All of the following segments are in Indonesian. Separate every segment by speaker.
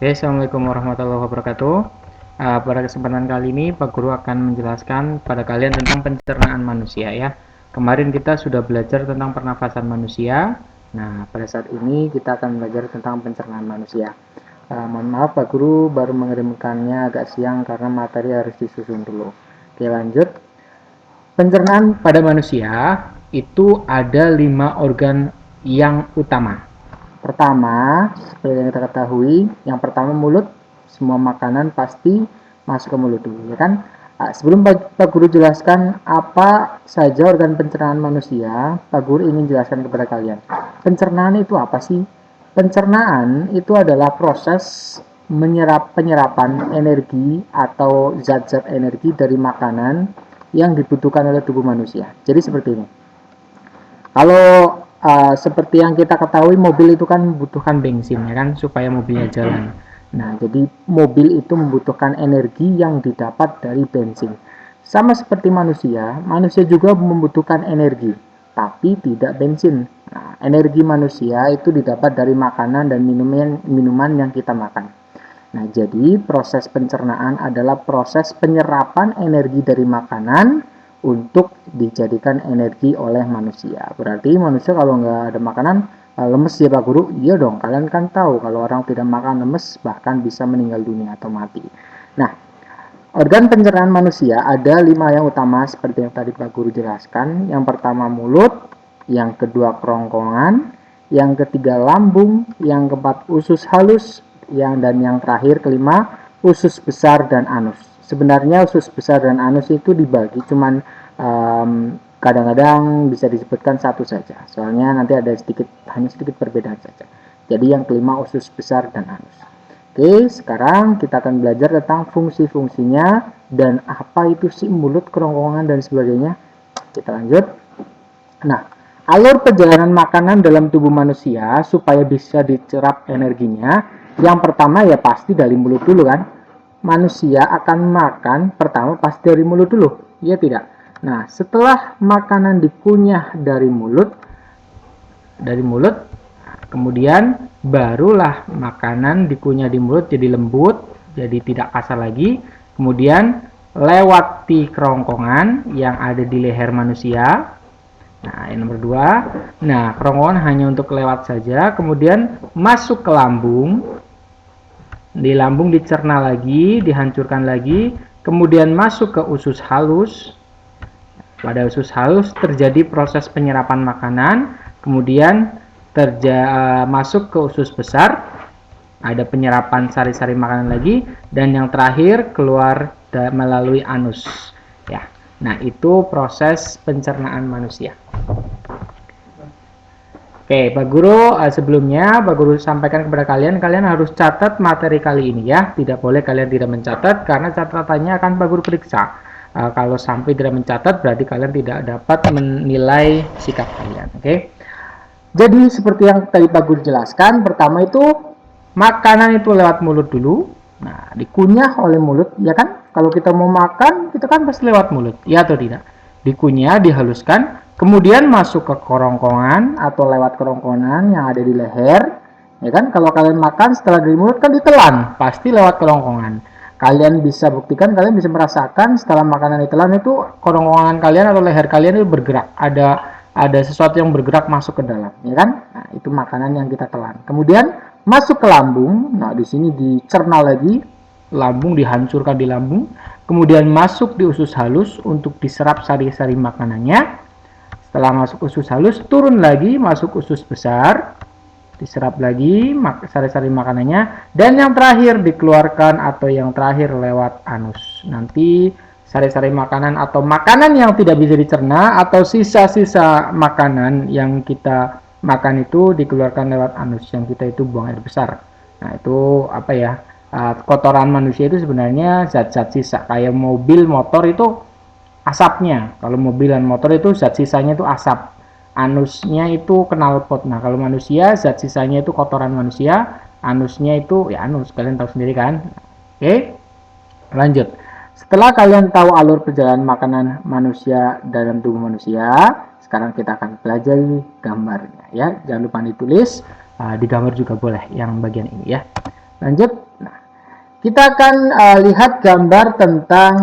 Speaker 1: Oke, Assalamualaikum warahmatullahi wabarakatuh. Pada kesempatan kali ini, Pak Guru akan menjelaskan pada kalian tentang pencernaan manusia ya. Kemarin kita sudah belajar tentang pernafasan manusia. Nah, pada saat ini kita akan belajar tentang pencernaan manusia. Mohon maaf Pak Guru, baru mengirimkannya agak siang karena materi harus disusun dulu. Oke, lanjut. Pencernaan pada manusia itu ada 5 organ yang utama. Pertama, seperti yang kita ketahui, yang pertama mulut. Semua makanan pasti masuk ke mulut dulu, ya kan? Sebelum Pak Guru jelaskan apa saja organ pencernaan manusia, Pak Guru ingin jelaskan kepada kalian. Pencernaan itu apa sih? Pencernaan itu adalah proses penyerapan energi atau zat-zat energi dari makanan yang dibutuhkan oleh tubuh manusia. Jadi seperti ini. Kalau seperti yang kita ketahui, mobil itu kan membutuhkan bensin ya kan, supaya mobilnya jalan. Nah, jadi mobil itu membutuhkan energi yang didapat dari bensin. Sama seperti manusia, manusia juga membutuhkan energi, tapi tidak bensin. Nah, energi manusia itu didapat dari makanan dan minuman yang kita makan. Nah, jadi proses pencernaan adalah proses penyerapan energi dari makanan untuk dijadikan energi oleh manusia. Berarti manusia kalau nggak ada makanan lemes ya Pak Guru? Iya dong, kalian kan tahu kalau orang tidak makan lemes bahkan bisa meninggal dunia atau mati. Nah, organ pencernaan manusia ada 5 yang utama seperti yang tadi Pak Guru jelaskan. Yang pertama mulut, yang kedua kerongkongan, yang ketiga lambung, yang keempat usus halus, dan yang terakhir kelima usus besar dan anus. Sebenarnya usus besar dan anus itu dibagi cuman kadang-kadang bisa disebutkan satu saja. Soalnya nanti ada hanya sedikit perbedaan saja. Jadi yang kelima usus besar dan anus. Oke, sekarang kita akan belajar tentang fungsi-fungsinya dan apa itu sih mulut, kerongkongan dan sebagainya. Kita lanjut. Nah, alur perjalanan makanan dalam tubuh manusia supaya bisa dicerap energinya, yang pertama ya pasti dari mulut dulu kan. Manusia akan makan pertama pasti dari mulut dulu, iya tidak? Nah, setelah makanan dikunyah dari mulut, kemudian barulah makanan dikunyah di mulut jadi lembut, jadi tidak kasar lagi. Kemudian lewati kerongkongan yang ada di leher manusia. Nah, yang nomor 2. Nah, kerongkongan hanya untuk lewat saja. Kemudian masuk ke lambung. Di lambung dicerna lagi, dihancurkan lagi. Kemudian masuk ke usus halus. Pada usus halus terjadi proses penyerapan makanan. Kemudian masuk ke usus besar. Ada penyerapan sari-sari makanan lagi. Dan yang terakhir keluar melalui anus. Ya. Nah, itu proses pencernaan manusia. Oke, Pak Guru, sebelumnya Pak Guru sampaikan kepada kalian harus catat materi kali ini ya. Tidak boleh kalian tidak mencatat karena catatannya akan Pak Guru periksa. Kalau sampai tidak mencatat berarti kalian tidak dapat menilai sikap kalian. Oke. Jadi seperti yang tadi Pak Guru jelaskan, pertama itu makanan itu lewat mulut dulu. Nah, dikunyah oleh mulut, ya kan? Kalau kita mau makan, kita kan pasti lewat mulut, ya atau tidak? Dikunyah, dihaluskan, kemudian masuk ke kerongkongan atau lewat kerongkongan yang ada di leher, ya kan? Kalau kalian makan setelah dari mulut kan ditelan, pasti lewat kerongkongan. Kalian bisa buktikan, kalian bisa merasakan setelah makanan ditelan itu kerongkongan kalian atau leher kalian itu bergerak, ada sesuatu yang bergerak masuk ke dalam, ya kan? Nah, itu makanan yang kita telan. Kemudian masuk ke lambung. Nah, di sini dicerna lagi, lambung dihancurkan di lambung. Kemudian masuk di usus halus untuk diserap sari-sari makanannya. Setelah masuk usus halus, turun lagi masuk usus besar, diserap lagi sari-sari makanannya. Dan yang terakhir dikeluarkan atau yang terakhir lewat anus. Nanti sari-sari makanan atau makanan yang tidak bisa dicerna atau sisa-sisa makanan yang kita makan itu dikeluarkan lewat anus, yang kita itu buang air besar. Nah, itu apa ya, kotoran manusia itu sebenarnya zat-zat sisa. Kayak mobil, motor itu asapnya. Kalau mobil dan motor itu zat sisanya itu asap. Anusnya itu knalpot. Nah, kalau manusia zat sisanya itu kotoran manusia. Anusnya itu ya anus, kalian tahu sendiri kan. Oke, lanjut. Setelah kalian tahu alur perjalanan makanan manusia dalam tubuh manusia, sekarang kita akan pelajari gambarnya ya. Jangan lupa ditulis, digambar juga boleh yang bagian ini ya. Lanjut. Nah, kita akan lihat gambar tentang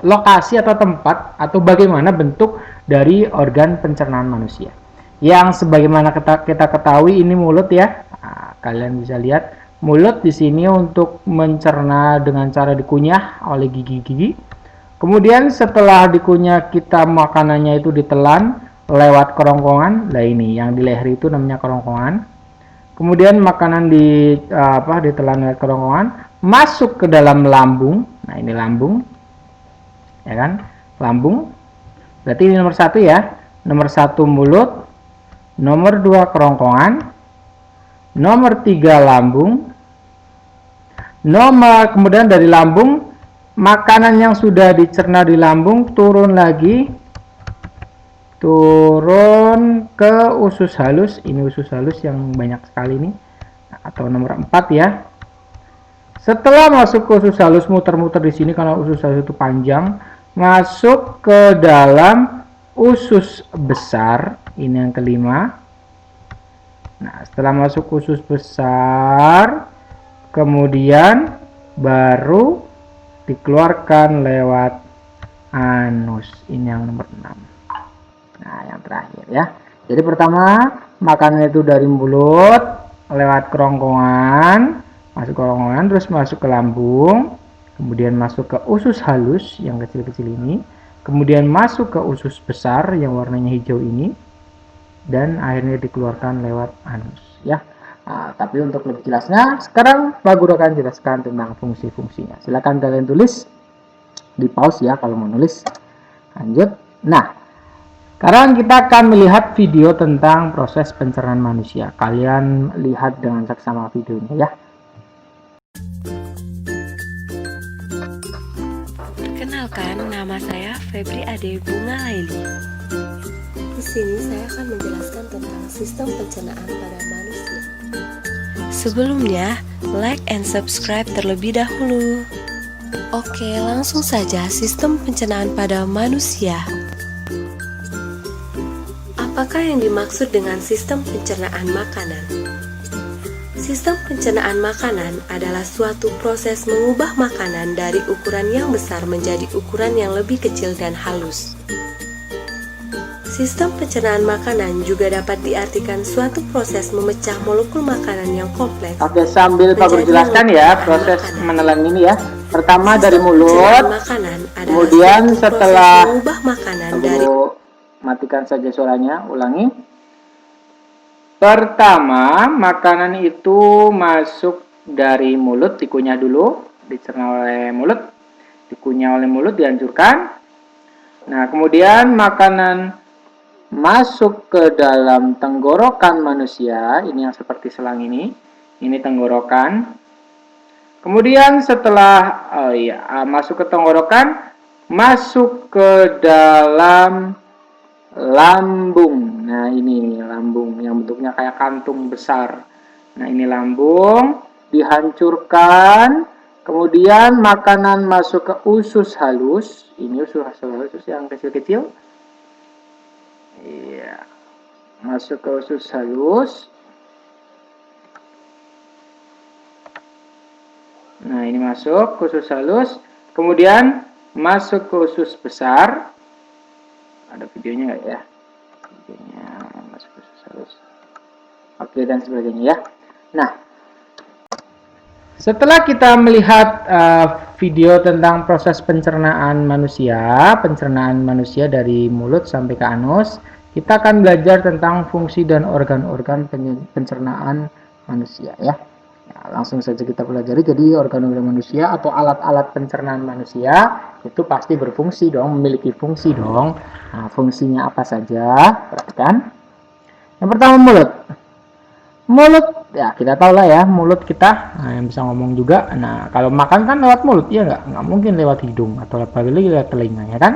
Speaker 1: lokasi atau tempat atau bagaimana bentuk dari organ pencernaan manusia. Yang sebagaimana kita ketahui ini mulut ya. Nah, kalian bisa lihat mulut di sini untuk mencerna dengan cara dikunyah oleh gigi-gigi. Kemudian setelah dikunyah kita makanannya itu ditelan lewat kerongkongan. Nah ini yang di leher itu namanya kerongkongan. Kemudian makanan ditelan lewat kerongkongan masuk ke dalam lambung. Nah ini lambung. Ya kan? Lambung. Berarti ini nomor 1 ya. Nomor 1 mulut, nomor 2 kerongkongan, nomor 3 lambung. Kemudian dari lambung makanan yang sudah dicerna di lambung turun lagi, turun ke usus halus. Ini usus halus yang banyak sekali ini, atau nomor 4 ya. Setelah masuk ke usus halus, muter-muter di sini karena usus halus itu panjang, masuk ke dalam usus besar. Ini yang kelima. Nah, setelah masuk usus besar, kemudian baru dikeluarkan lewat anus. Ini yang nomor 6. Nah, yang terakhir ya. Jadi pertama, makanan itu dari mulut lewat kerongkongan, masuk ke kerongkongan, terus masuk ke lambung, kemudian masuk ke usus halus yang kecil-kecil ini, kemudian masuk ke usus besar yang warnanya hijau ini, dan akhirnya dikeluarkan lewat anus ya. Nah, tapi untuk lebih jelasnya sekarang Pak Guru akan jelaskan tentang fungsi-fungsinya. Silakan kalian tulis di pause ya kalau mau nulis. Lanjut. Nah, sekarang kita akan melihat video tentang proses pencernaan manusia. Kalian lihat dengan seksama videonya ya.
Speaker 2: Perkenalkan, nama saya Febri Ade Bunga Laili. Di sini saya akan menjelaskan tentang sistem pencernaan pada manusia. Sebelumnya, like and subscribe terlebih dahulu. Oke, langsung saja sistem pencernaan pada manusia. Apakah yang dimaksud dengan sistem pencernaan makanan? Sistem pencernaan makanan adalah suatu proses mengubah makanan dari ukuran yang besar menjadi ukuran yang lebih kecil dan halus. Sistem pencernaan makanan juga dapat diartikan suatu proses memecah molekul makanan yang kompleks.
Speaker 1: Oke, sambil Pak Guru jelaskan ya proses menelan ini ya. Pertama dari mulut, kemudian setelah
Speaker 2: mengubah makanan dari
Speaker 1: matikan saja suaranya, ulangi. Pertama, makanan itu masuk dari mulut, dikunyah dulu, dicerna oleh mulut, dikunyah oleh mulut, dihancurkan. Nah, kemudian makanan masuk ke dalam tenggorokan manusia, ini yang seperti selang ini tenggorokan. Kemudian setelah masuk ke tenggorokan, masuk ke dalam lambung. Nah, ini lambung yang bentuknya kayak kantung besar. Nah, ini lambung, dihancurkan. Kemudian makanan masuk ke usus halus. Ini usus halus yang kecil-kecil. Iya. Masuk ke usus halus. Nah, ini masuk ke usus halus. Kemudian masuk ke usus besar. Ada videonya nggak ya? Videonya masuk ke usus halus. Oke, dan sebagainya ya. Nah, setelah kita melihat video tentang proses pencernaan manusia dari mulut sampai ke anus, kita akan belajar tentang fungsi dan organ-organ pencernaan manusia ya. Nah, langsung saja kita pelajari. Jadi organ-organ manusia atau alat-alat pencernaan manusia itu pasti berfungsi dong, memiliki fungsi dong. Nah, fungsinya apa saja? Perhatikan. Yang pertama mulut. Mulut, ya kita tahu lah ya, mulut kita yang bisa ngomong juga. Nah, kalau makan kan lewat mulut, ya nggak mungkin lewat hidung atau apalagi lewat telinga, ya kan?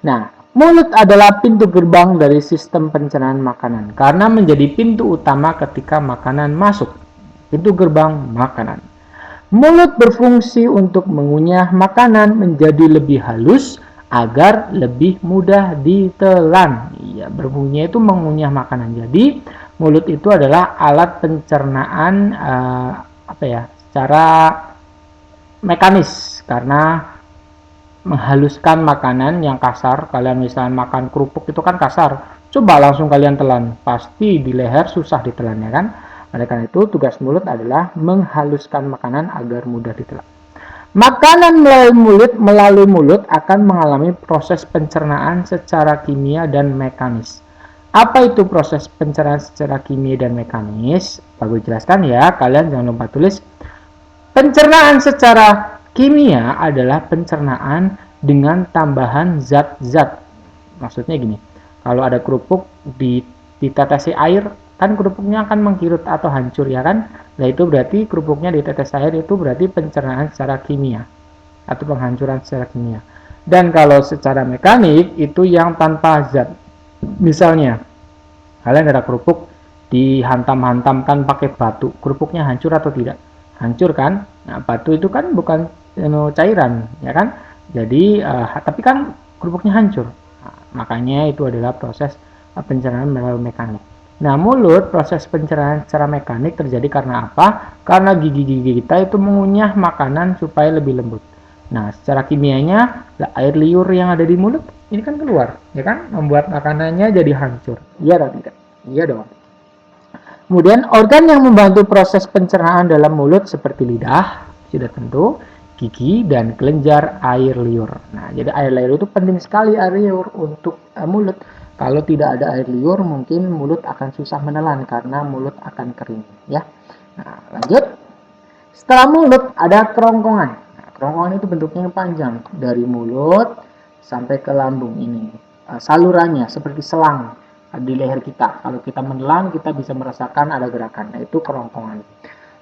Speaker 1: Nah, mulut adalah pintu gerbang dari sistem pencernaan makanan karena menjadi pintu utama ketika makanan masuk. Pintu gerbang makanan. Mulut berfungsi untuk mengunyah makanan menjadi lebih halus agar lebih mudah ditelan. Iya, berfungsinya itu mengunyah makanan. Jadi Mulut itu adalah alat pencernaan secara mekanis, karena menghaluskan makanan yang kasar. Kalian misalnya makan kerupuk itu kan kasar, coba langsung kalian telan, pasti di leher susah ditelannya kan. Oleh karena itu tugas mulut adalah menghaluskan makanan agar mudah ditelan. Makanan melalui mulut akan mengalami proses pencernaan secara kimia dan mekanis. Apa itu proses pencernaan secara kimia dan mekanis? Bagus jelaskan ya, kalian jangan lupa tulis. Pencernaan secara kimia adalah pencernaan dengan tambahan zat-zat. Maksudnya gini, kalau ada kerupuk ditetesi air, kan kerupuknya akan mengkirut atau hancur ya kan? Nah itu berarti kerupuknya ditetes air, itu berarti pencernaan secara kimia atau penghancuran secara kimia. Dan kalau secara mekanik itu yang tanpa zat. Misalnya kalian ada kerupuk dihantam-hantamkan pakai batu, kerupuknya hancur atau tidak? Hancur kan? Nah batu itu kan bukan cairan ya kan? Jadi tapi kan kerupuknya hancur. Nah, makanya itu adalah proses pencernaan melalui mekanik. Nah, mulut proses pencernaan secara mekanik terjadi karena apa? Karena gigi-gigi kita itu mengunyah makanan supaya lebih lembut. Nah, secara kimianya air liur yang ada di mulut ini kan keluar, ya kan? Membuat makanannya jadi hancur. Iya atau tidak? Iya dong. Kemudian organ yang membantu proses pencernaan dalam mulut seperti lidah, sudah tentu, gigi dan kelenjar air liur. Nah, jadi air liur itu penting sekali, air liur untuk mulut. Kalau tidak ada air liur, mungkin mulut akan susah menelan karena mulut akan kering, ya. Nah, lanjut. Setelah mulut ada kerongkongan. Nah, kerongkongan itu bentuknya yang panjang dari mulut sampai ke lambung ini. Salurannya seperti selang di leher kita. Kalau kita menelan, kita bisa merasakan ada gerakan. Nah, itu kerongkongan.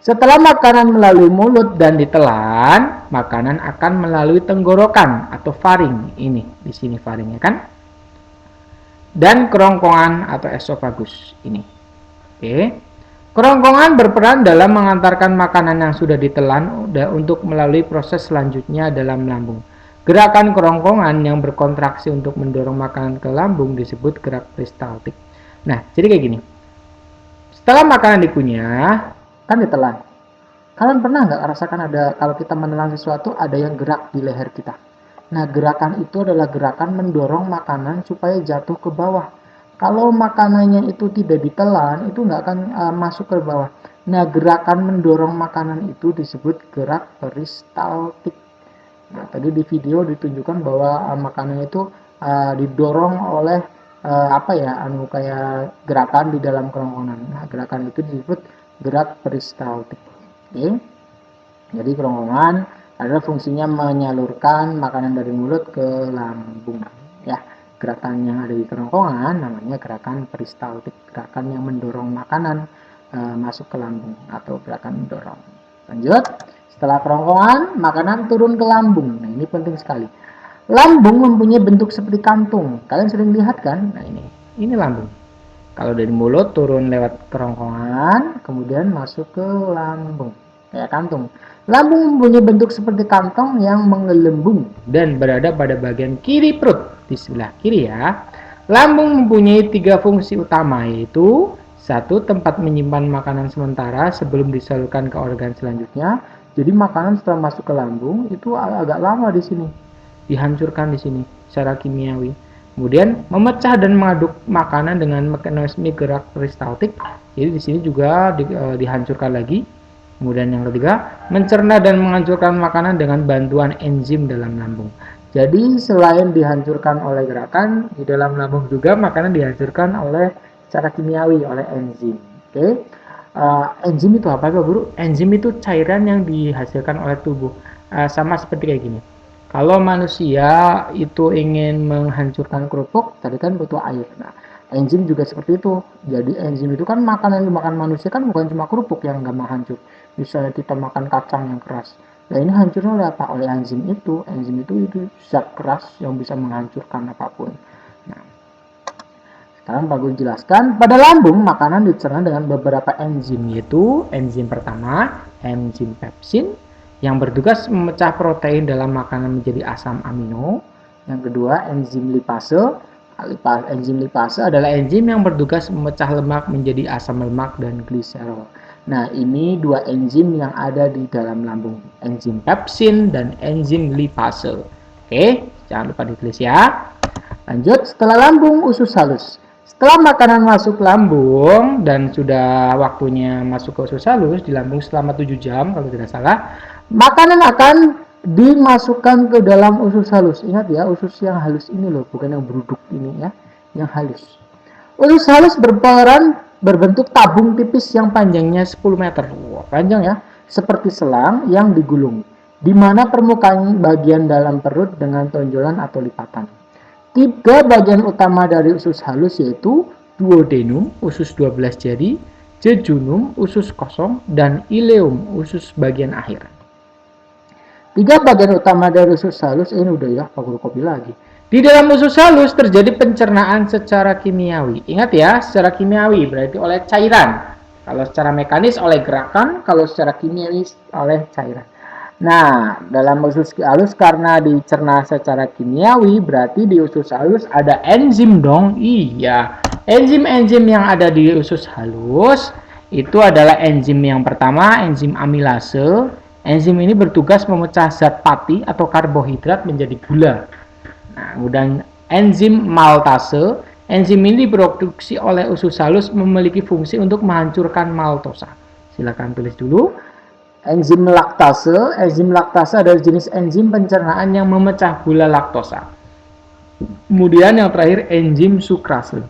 Speaker 1: Setelah makanan melalui mulut dan ditelan, makanan akan melalui tenggorokan atau faring. Ini di sini faringnya kan? Dan kerongkongan atau esofagus ini. Oke. Kerongkongan berperan dalam mengantarkan makanan yang sudah ditelan untuk melalui proses selanjutnya dalam lambung. Gerakan kerongkongan yang berkontraksi untuk mendorong makanan ke lambung disebut gerak peristaltik. Nah, jadi kayak gini. Setelah makanan dikunyah, kan ditelan. Kalian pernah nggak rasakan ada kalau kita menelan sesuatu ada yang gerak di leher kita? Nah, gerakan itu adalah gerakan mendorong makanan supaya jatuh ke bawah. Kalau makanannya itu tidak ditelan, itu nggak akan masuk ke bawah. Nah, gerakan mendorong makanan itu disebut gerak peristaltik. Nah, tadi di video ditunjukkan bahwa makanan itu didorong oleh kayak gerakan di dalam kerongkongan. Nah, gerakan itu disebut gerak peristaltik. Oke. Jadi kerongkongan adalah fungsinya menyalurkan makanan dari mulut ke lambung. Ya, gerakan yang ada di kerongkongan namanya gerakan peristaltik, gerakan yang mendorong makanan masuk ke lambung atau gerakan mendorong. Lanjut, setelah kerongkongan, makanan turun ke lambung. Nah, ini penting sekali. Lambung mempunyai bentuk seperti kantung. Kalian sering lihat kan? Nah, ini lambung. Kalau dari mulut turun lewat kerongkongan, kemudian masuk ke lambung, kayak kantung. Lambung mempunyai bentuk seperti kantong yang menggelembung dan berada pada bagian kiri perut, di sebelah kiri ya. Lambung mempunyai 3 fungsi utama, yaitu 1. Tempat menyimpan makanan sementara sebelum disalurkan ke organ selanjutnya. Jadi makanan setelah masuk ke lambung itu agak lama di sini, dihancurkan di sini secara kimiawi. Kemudian memecah dan mengaduk makanan dengan mekanisme gerak peristaltik. Jadi di sini juga dihancurkan lagi. Kemudian yang ketiga, mencerna dan menghancurkan makanan dengan bantuan enzim dalam lambung. Jadi selain dihancurkan oleh gerakan, di dalam lambung juga makanan dihancurkan oleh secara kimiawi oleh enzim. Oke. Enzim itu apa Pak Guru? Enzim itu cairan yang dihasilkan oleh tubuh. Sama seperti kayak gini. Kalau manusia itu ingin menghancurkan kerupuk, tadi kan butuh air. Nah, enzim juga seperti itu. Jadi enzim itu kan makanan yang dimakan manusia kan bukan cuma kerupuk yang gampang hancur. Misalnya kita makan kacang yang keras. Nah, ini hancurnya oleh apa? Oleh enzim itu. Enzim itu zat keras yang bisa menghancurkan apapun. Nah, sekarang Pak Guru jelaskan, pada lambung makanan dicerna dengan beberapa enzim, yaitu enzim pertama, enzim pepsin, yang bertugas memecah protein dalam makanan menjadi asam amino. Yang kedua, enzim lipase, Enzim lipase adalah enzim yang bertugas memecah lemak menjadi asam lemak dan gliserol. Nah, ini dua enzim yang ada di dalam lambung, enzim pepsin dan enzim lipase. Oke, jangan lupa ditulis ya. Lanjut, setelah lambung, usus halus. Setelah makanan masuk lambung dan sudah waktunya masuk ke usus halus di lambung selama 7 jam kalau tidak salah, makanan akan dimasukkan ke dalam usus halus. Ingat ya, usus yang halus ini loh, bukan yang beruduk ini ya, yang halus. Usus halus berbentuk tabung tipis yang panjangnya 10 meter. Wah, panjang ya, seperti selang yang digulung, di mana permukaan bagian dalam perut dengan tonjolan atau lipatan. Tiga bagian utama dari usus halus yaitu duodenum, usus 12 jari, jejunum, usus kosong, dan ileum, usus bagian akhir. Tiga bagian utama dari usus halus, ini udah ya, fotokopi lagi. Di dalam usus halus terjadi pencernaan secara kimiawi. Ingat ya, secara kimiawi berarti oleh cairan. Kalau secara mekanis oleh gerakan, kalau secara kimiawi oleh cairan. Nah, dalam usus halus karena dicerna secara kimiawi, berarti di usus halus ada enzim dong. Iya, enzim-enzim yang ada di usus halus itu adalah enzim yang pertama, enzim amilase. Enzim ini bertugas memecah zat pati atau karbohidrat menjadi gula. Nah, kemudian enzim maltase. Enzim ini diproduksi oleh usus halus memiliki fungsi untuk menghancurkan maltosa. Silakan tulis dulu. Enzim laktase. Enzim laktase adalah jenis enzim pencernaan yang memecah gula laktosa. Kemudian yang terakhir enzim sukrase.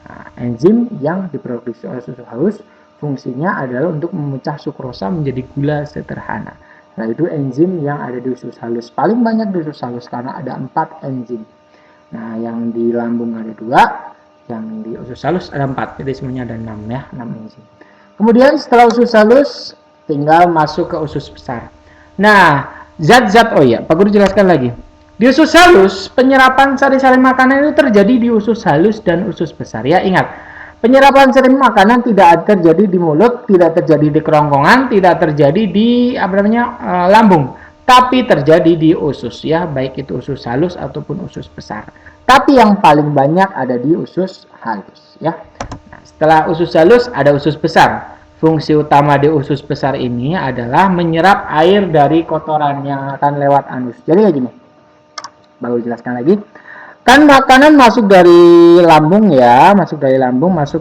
Speaker 1: Nah, enzim yang diproduksi oleh usus halus fungsinya adalah untuk memecah sukrosa menjadi gula sederhana. Nah, itu enzim yang ada di usus halus. Paling banyak di usus halus karena ada 4 enzim. Nah, yang di lambung ada 2, yang di usus halus ada 4. Jadi semuanya ada 6 ya, 6 enzim. Kemudian setelah usus halus tinggal masuk ke usus besar. Nah, zat-zat, oh ya, Pak Guru jelaskan lagi. Di usus halus, penyerapan sari-sari makanan itu terjadi di usus halus dan usus besar. Ya, ingat. Penyerapan sari makanan tidak terjadi di mulut, tidak terjadi di kerongkongan, tidak terjadi di lambung, tapi terjadi di usus ya, baik itu usus halus ataupun usus besar. Tapi yang paling banyak ada di usus halus ya. Nah, setelah usus halus ada usus besar. Fungsi utama di usus besar ini adalah menyerap air dari kotoran yang akan lewat anus. Jadi kayak gini. Baru jelaskan lagi. Kan makanan masuk dari lambung ya, masuk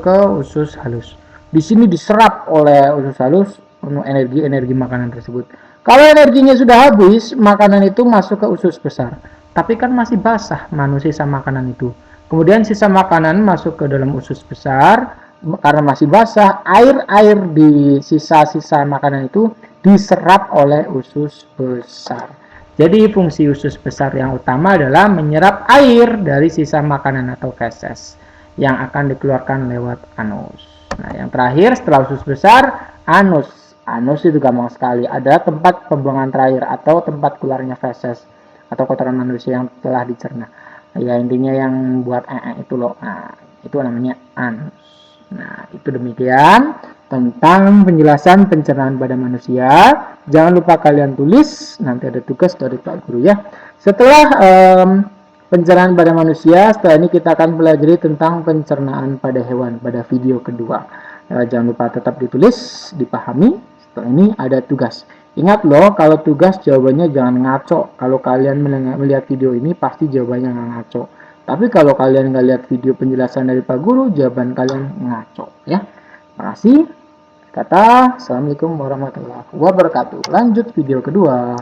Speaker 1: ke usus halus. Di sini diserap oleh usus halus energi makanan tersebut. Kalau energinya sudah habis, makanan itu masuk ke usus besar. Tapi kan masih basah sisa makanan itu. Kemudian sisa makanan masuk ke dalam usus besar, karena masih basah, air di sisa-sisa makanan itu diserap oleh usus besar. Jadi fungsi usus besar yang utama adalah menyerap air dari sisa makanan atau feses yang akan dikeluarkan lewat anus. Nah, yang terakhir setelah usus besar, anus. Anus itu gampang sekali, ada tempat pembuangan terakhir atau tempat keluarnya feses atau kotoran manusia yang telah dicerna. Ya, intinya yang buat itu loh. Nah, itu namanya anus. Nah, itu demikian tentang penjelasan pencernaan pada manusia. Jangan lupa kalian tulis, nanti ada tugas dari Pak Guru ya. Setelah pencernaan pada manusia, setelah ini kita akan pelajari tentang pencernaan pada hewan pada video kedua. Jangan lupa tetap ditulis, dipahami. Setelah ini ada tugas. Ingat loh, kalau tugas jawabannya jangan ngaco. Kalau kalian melihat video ini pasti jawabannya nggak ngaco. Tapi kalau kalian nggak lihat video penjelasan dari Pak Guru, jawaban kalian ngaco ya. Terima kasih. Assalamualaikum warahmatullahi wabarakatuh. Lanjut video kedua.